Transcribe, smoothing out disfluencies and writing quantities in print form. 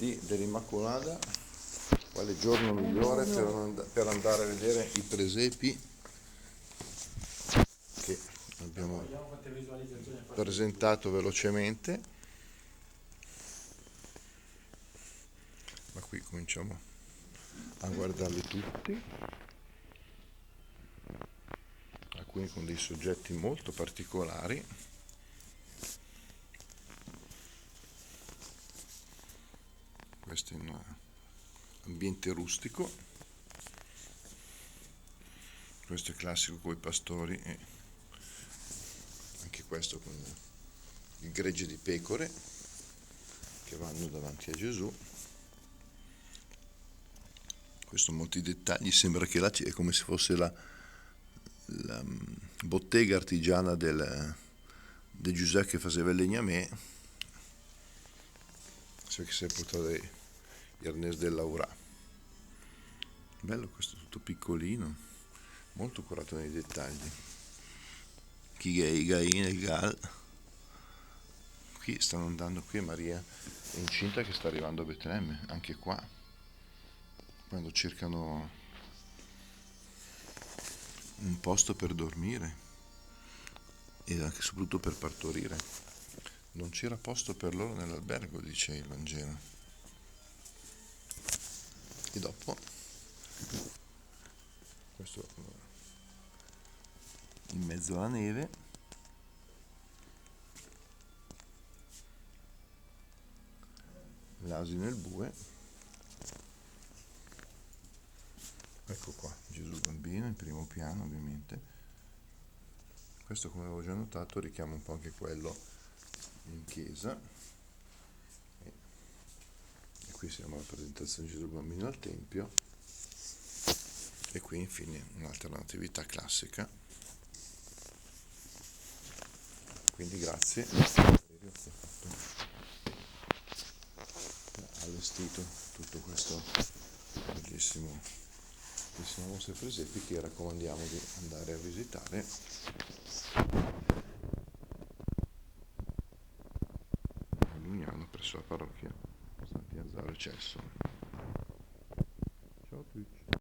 venerdì dell'Immacolata, quale giorno migliore per andare a vedere i presepi che abbiamo presentato velocemente, ma qui cominciamo a guardarli tutti, alcuni con dei soggetti molto particolari. Questo in un ambiente rustico, questo è classico con i pastori, e anche questo con il gregge di pecore che vanno davanti a Gesù. Questo molti dettagli, sembra che là è come se fosse la bottega artigiana del Giuseppe che faceva il legnamè, so che si è portato gli arnesi del Laurà. Bello questo, tutto piccolino, molto curato nei dettagli. Chi è i Gain e il Gal? Qui stanno andando, qui è Maria incinta che sta arrivando a Betlemme, anche qua, quando cercano un posto per dormire e anche soprattutto per partorire. Non c'era posto per loro nell'albergo, dice il Vangelo. E dopo, questo in mezzo alla neve, l'asino e il bue. Ecco qua, Gesù bambino in primo piano ovviamente. Questo, come avevo già notato, richiama un po' anche quello in chiesa. E qui siamo alla presentazione di Gesù bambino al Tempio. E qui infine un'altra natività classica. Quindi grazie. Ha allestito tutto questo bellissimo mostre presepi che raccomandiamo di andare a visitare a Lugnano presso la parrocchia Sant'Azzaro Celso.